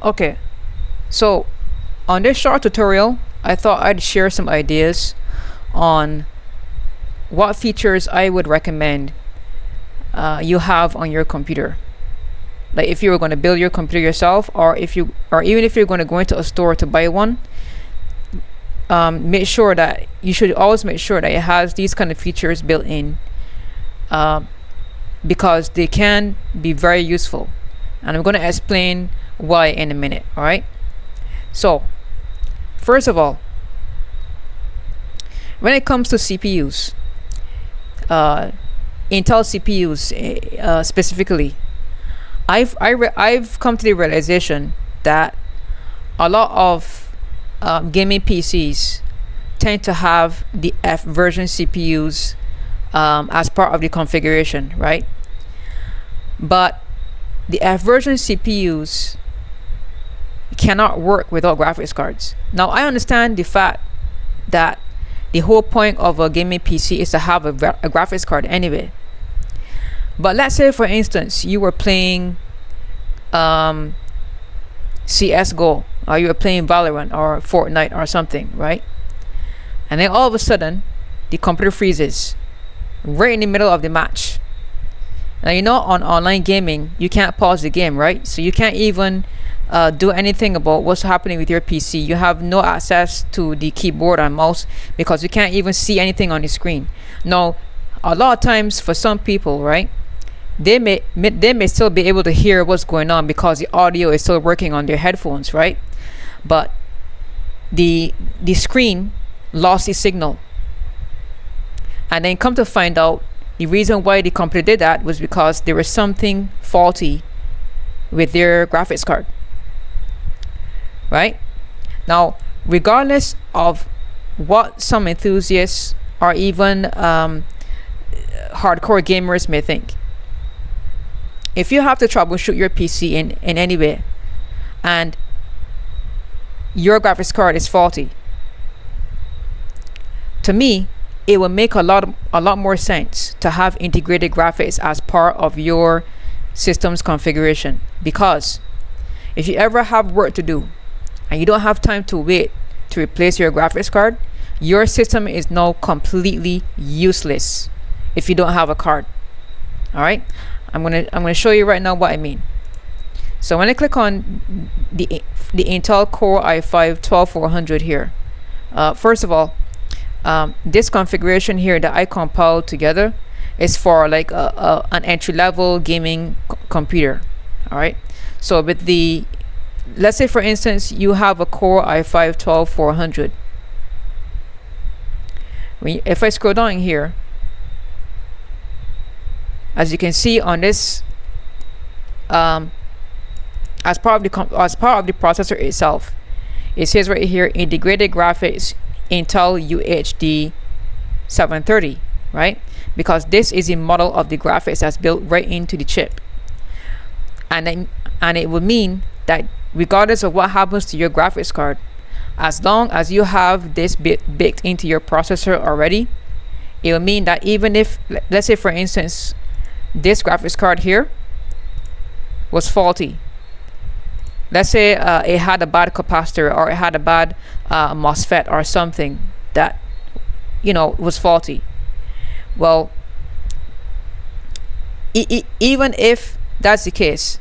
Okay, so on this short tutorial, I thought I'd share some ideas on what features I would recommend you have on your computer. Like if you were going to build your computer yourself, or even if you're going to go into a store to buy one, you should always make sure that it has these kind of features built in, because they can be very useful, and I'm going to explain why in a minute. All right, so first of all, when it comes to CPUs, Intel CPUs specifically, I've come to the realization that a lot of gaming PCs tend to have the F version CPUs as part of the configuration, right? But the F version CPUs cannot work without graphics cards. Now, I understand the fact that the whole point of a gaming PC is to have a graphics card anyway. But let's say, for instance, you were playing CSGO, or you were playing Valorant or Fortnite or something, right? And then all of a sudden, the computer freezes right in the middle of the match. Now, you know, on online gaming, you can't pause the game, right? So you can't even do anything about what's happening with your PC. You have no access to the keyboard and mouse because you can't even see anything on the screen. Now, a lot of times for some people, right, they may still be able to hear what's going on because the audio is still working on their headphones, right? But the screen lost the signal, and then come to find out the reason why the company did that was because there was something faulty with their graphics card, right? Now, regardless of what some enthusiasts or even hardcore gamers may think, if you have to troubleshoot your PC in any way and your graphics card is faulty, to me it will make a lot more sense to have integrated graphics as part of your system's configuration. Because if you ever have work to do and you don't have time to wait to replace your graphics card, your system is now completely useless if you don't have a card. All right, I'm gonna show you right now what I mean. So when I click on the Intel Core i5-12400 here, first of all, this configuration here that I compiled together is for like an entry-level gaming computer. All right, so with the, let's say for instance you have a Core i5-12400. If I scroll down here, as you can see on this, as part of the processor itself, it says right here integrated graphics Intel UHD 730, right? Because this is a model of the graphics that's built right into the chip, and it would mean that regardless of what happens to your graphics card, as long as you have this bit baked into your processor already, it will mean that even if, let's say for instance, this graphics card here was faulty, let's say it had a bad capacitor or it had a bad MOSFET or something that, you know, was faulty. Well, even if that's the case,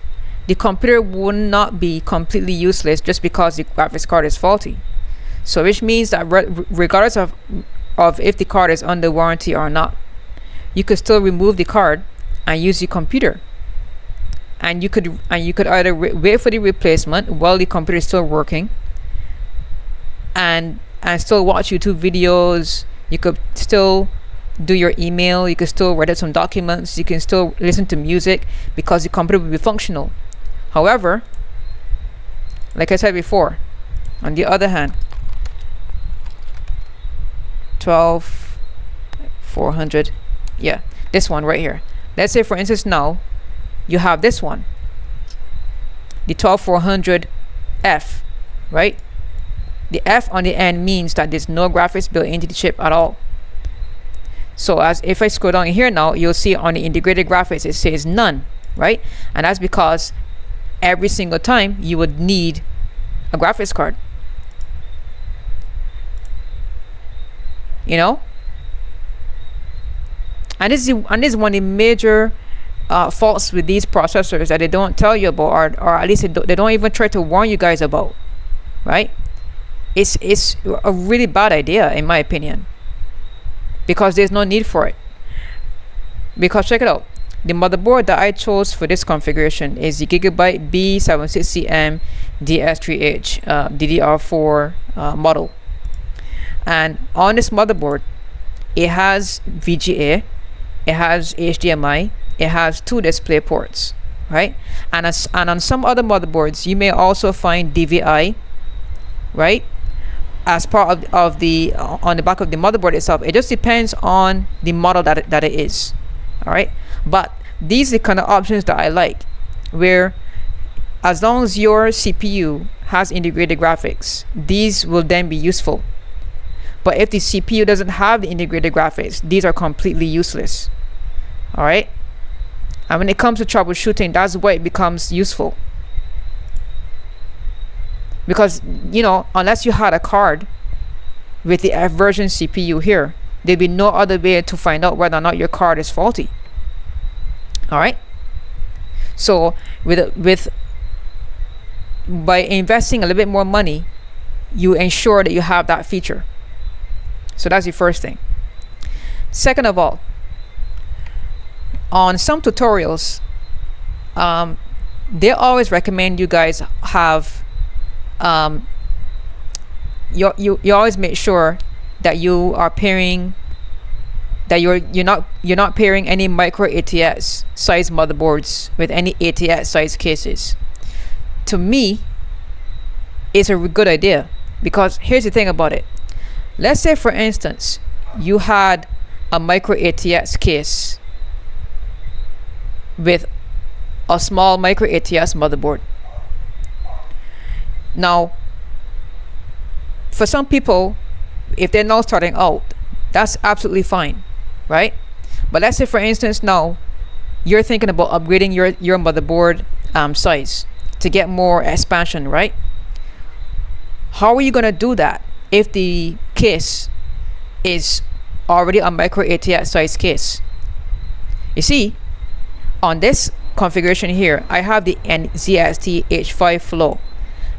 the computer would not be completely useless just because the graphics card is faulty. So which means that regardless of if the card is under warranty or not, you could still remove the card and use the computer, and you could either wait for the replacement while the computer is still working, and still watch YouTube videos. You could still do your email, you could still write out some documents, you can still listen to music because the computer will be functional. However, like I said before, on the other hand, 12400, yeah, this one right here, let's say for instance now you have this one, the 12400F, right? The F on the end means that there's no graphics built into the chip at all. So as if I scroll down here now, you'll see on the integrated graphics it says none, right? And that's because every single time you would need a graphics card. You know, and this is one of the major faults with these processors that they don't tell you about, or at least they don't even try to warn you guys about, right? It's a really bad idea in my opinion, because there's no need for it. Because check it out, the motherboard that I chose for this configuration is the Gigabyte B76CM DS3H DDR4 model. And on this motherboard, it has VGA, it has HDMI, it has 2 display ports, right? And on some other motherboards, you may also find DVI, right, as part of the on the back of the motherboard itself. It just depends on the model that it is. All right, but these are the kind of options that I like, where as long as your CPU has integrated graphics, these will then be useful. But if the CPU doesn't have the integrated graphics, these are completely useless. All right, and when it comes to troubleshooting, that's why it becomes useful. Because, you know, unless you had a card with the F version CPU here, there'd be no other way to find out whether or not your card is faulty. All right, so by investing a little bit more money, you ensure that you have that feature. So that's the first thing. Second of all, on some tutorials, they always recommend you guys have you always make sure that you are pairing, that you're not pairing any micro ATX size motherboards with any ATX size cases. To me, it's a good idea, because here's the thing about it. Let's say, for instance, you had a micro ATX case with a small micro ATX motherboard. Now, for some people, if they're now starting out, that's absolutely fine, right? But let's say, for instance, now you're thinking about upgrading your motherboard size to get more expansion, right? How are you going to do that if the case is already a micro ATX size case? You see, on this configuration here, I have the ZXT H5 Flow,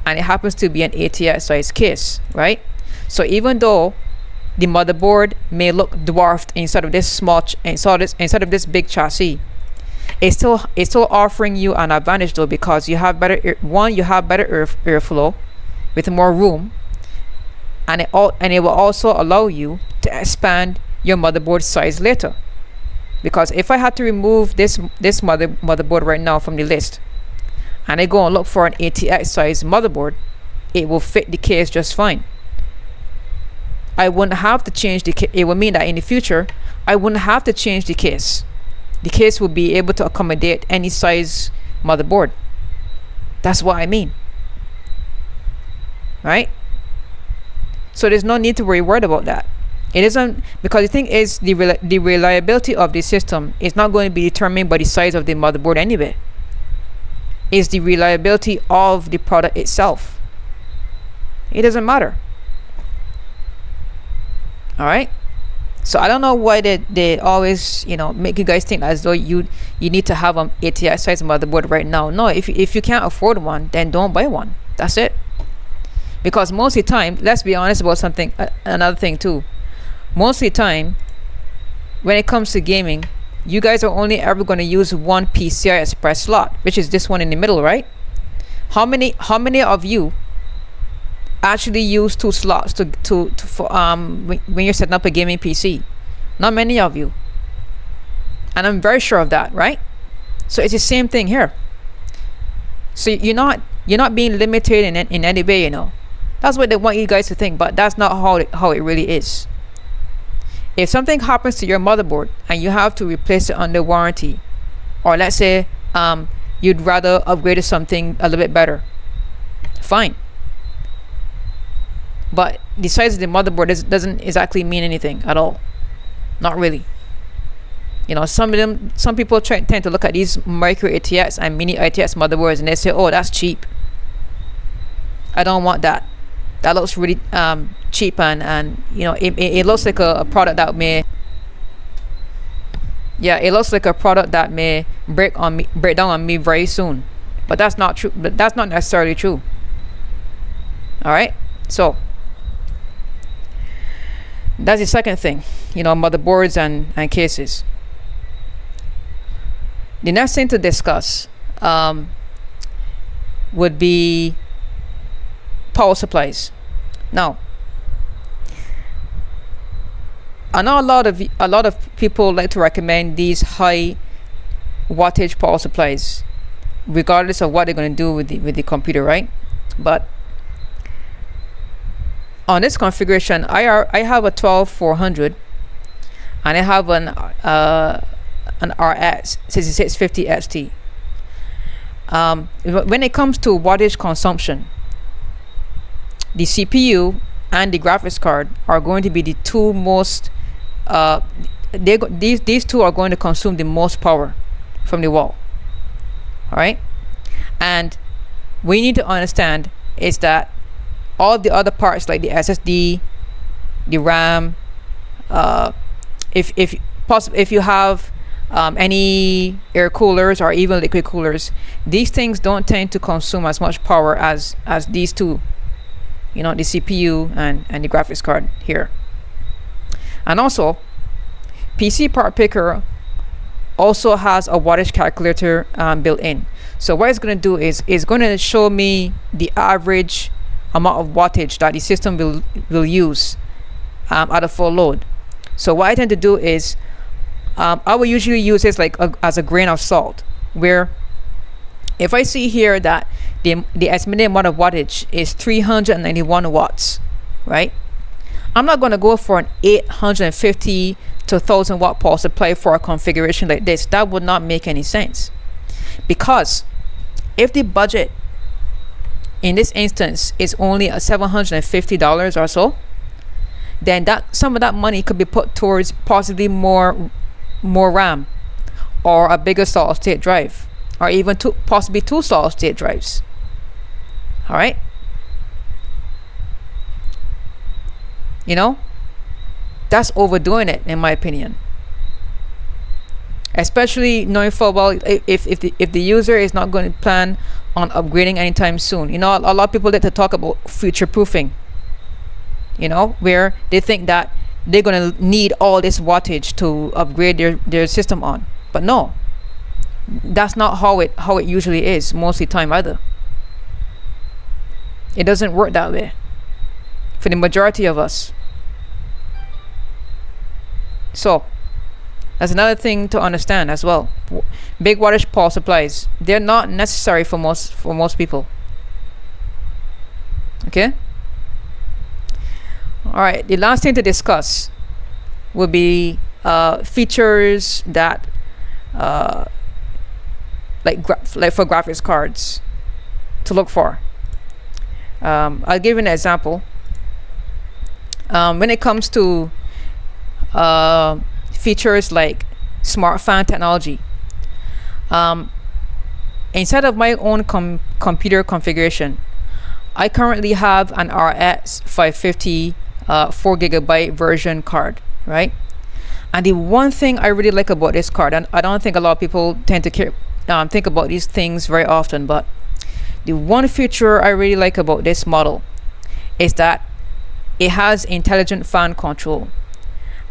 and it happens to be an ATX size case, right? So even though the motherboard may look dwarfed inside of this inside of this big chassis, it's still offering you an advantage though, because you have better airflow with more room, and it will also allow you to expand your motherboard size later. Because if I had to remove this motherboard right now from the list, and I go and look for an ATX size motherboard, it will fit the case just fine. I wouldn't have to change the case. It would mean that in the future, I wouldn't have to change the case. The case will be able to accommodate any size motherboard. That's what I mean, right? So there's no need to worry about that. It isn't, because the thing is, the reliability of the system is not going to be determined by the size of the motherboard anyway. It's the reliability of the product itself. It doesn't matter. All right. So I don't know why they always, you know, make you guys think as though you need to have an ATX size motherboard right now. No, if you can't afford one, then don't buy one. That's it. Because most of the time, let's be honest about something. Another thing too. Most of the time, when it comes to gaming, you guys are only ever going to use one PCI Express slot, which is this one in the middle, right? How many of you actually use 2 slots when you're setting up a gaming PC? Not many of you, and I'm very sure of that, right? So it's the same thing here. So you're not being limited in any way, you know. That's what they want you guys to think, but that's not how it really is. If something happens to your motherboard and you have to replace it under warranty, or let's say you'd rather upgrade to something a little bit better, fine. But the size of the motherboard doesn't exactly mean anything at all. Not really. Some people tend to look at these micro ATX and mini ATX motherboards and they say, oh, that's cheap, I don't want that. That looks really cheap, and it looks like a product that may, it looks like a product that may break down on me very soon. But that's not true. But that's not necessarily true. All right. So that's the second thing. Motherboards and cases. The next thing to discuss would be power supplies. Now, I know a lot of people like to recommend these high wattage power supplies, regardless of what they're going to do with the computer, right? But on this configuration, I have a 12400, and I have an RX 6650 XT. When it comes to wattage consumption, the CPU and the graphics card are going to be the two most these two are going to consume the most power from the wall. All right, and we need to understand is that all the other parts like the SSD, the RAM, if you have any air coolers or even liquid coolers, these things don't tend to consume as much power as these two, the CPU and the graphics card here. And also, PC Part Picker also has a wattage calculator built in. So what it's going to do is it's going to show me the average amount of wattage that the system will use at a full load. So what I tend to do is I will usually use this like as a grain of salt, where if I see here that the estimated amount of wattage is 391 watts, right? I'm not going to go for an 850 to 1000 watt power supply for a configuration like this. That would not make any sense, because if the budget in this instance is only $750 or so, then some of that money could be put towards possibly more RAM, or a bigger solid state drive, or even possibly two solid state drives. All right, that's overdoing it in my opinion, especially knowing full well if the user is not going to plan on upgrading anytime soon. A lot of people like to talk about future proofing, where they think that they're going to need all this wattage to upgrade their system on. But no, that's not how it usually is most of the time either. It doesn't work that way for the majority of us. So that's another thing to understand as well. Big wattage power supplies, they're not necessary for most people. Okay. All right, the last thing to discuss would be features that like for graphics cards to look for. I'll give you an example. When it comes to features like smart fan technology, inside of my own computer configuration, I currently have an RX 550 4GB version card, right? And the one thing I really like about this card, and I don't think a lot of people tend to think about these things very often, but the one feature I really like about this model is that it has intelligent fan control.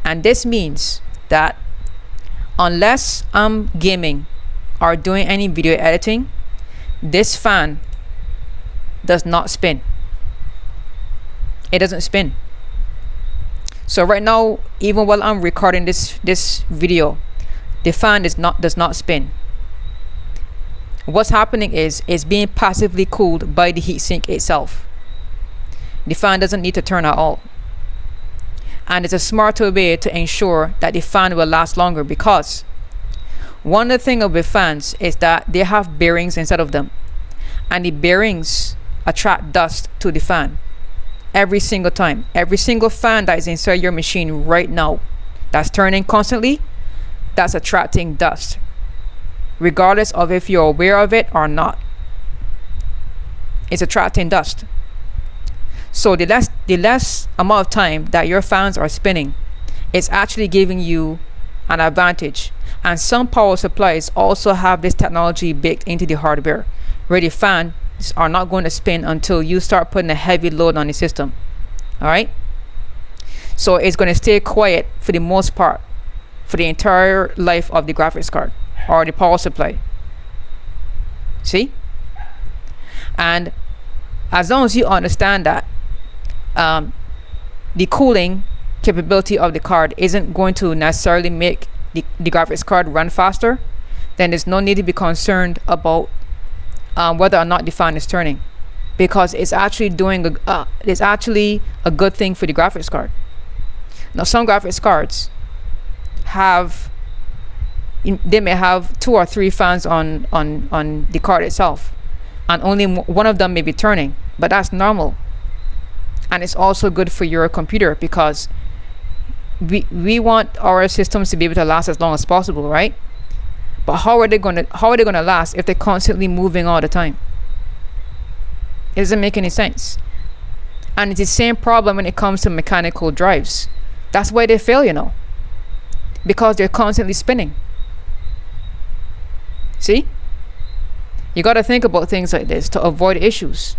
And this means that unless I'm gaming or doing any video editing, this fan does not spin. It doesn't spin. So right now, even while I'm recording this video, the fan does not spin. What's happening is it's being passively cooled by the heatsink itself. The fan doesn't need to turn at all. And it's a smarter way to ensure that the fan will last longer, because one of the things with fans is that they have bearings inside of them, and the bearings attract dust to the fan every single time. Every single fan that is inside your machine right now that's turning constantly, that's attracting dust, regardless of if you're aware of it or not. It's attracting dust. So the less amount of time that your fans are spinning, it's actually giving you an advantage. And some power supplies also have this technology baked into the hardware, where the fans are not going to spin until you start putting a heavy load on the system. All right. So it's going to stay quiet for the most part for the entire life of the graphics card or the power supply. See? And as long as you understand that the cooling capability of the card isn't going to necessarily make the graphics card run faster, then there's no need to be concerned about whether or not the fan is turning, because it's actually doing it's actually a good thing for the graphics card. Now, some graphics cards they may have 2 or 3 fans on the card itself, and only one of them may be turning, but that's normal. And it's also good for your computer, because we want our systems to be able to last as long as possible, right? But how are they going to last if they're constantly moving all the time? It doesn't make any sense. And it's the same problem when it comes to mechanical drives. That's why they fail, because they're constantly spinning. See? You got to think about things like this to avoid issues.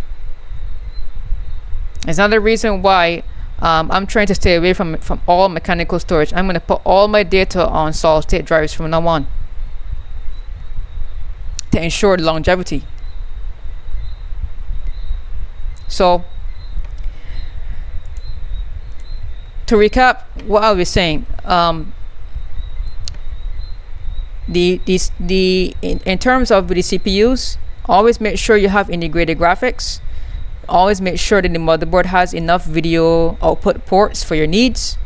It's another reason why I'm trying to stay away from all mechanical storage. I'm going to put all my data on solid state drives from now on to ensure longevity. So, to recap what I was saying, in terms of the CPUs, always make sure you have integrated graphics. Always make sure that the motherboard has enough video output ports for your needs.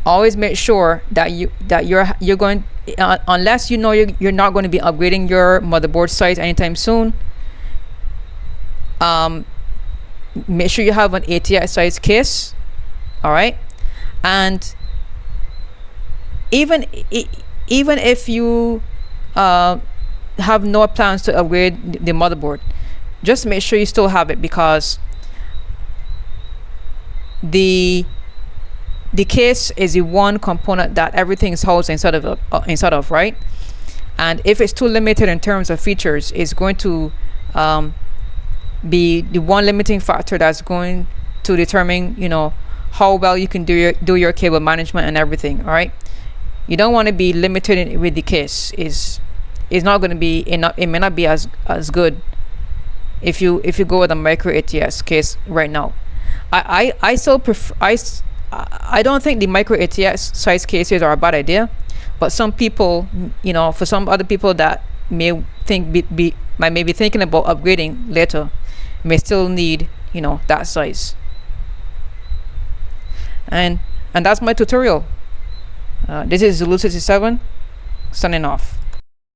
Always make sure that you're going, unless you're not going to be upgrading your motherboard size anytime soon. Make sure you have an ATX size case. All right, and even if you have no plans to upgrade the motherboard, just make sure you still have it, because the case is the one component that everything is housed inside of, right? And if it's too limited in terms of features, it's going to be the one limiting factor that's going to determine how well you can do your cable management and everything. All right, you don't want to be limited with the case. Is not going to be enough. It may not be as good if you go with a micro ATX case right now. I still prefer. I don't think the micro ATX size cases are a bad idea, but some people, for some other people that may think may be thinking about upgrading later, may still need that size. And that's my tutorial. This is Zulu 67 signing off.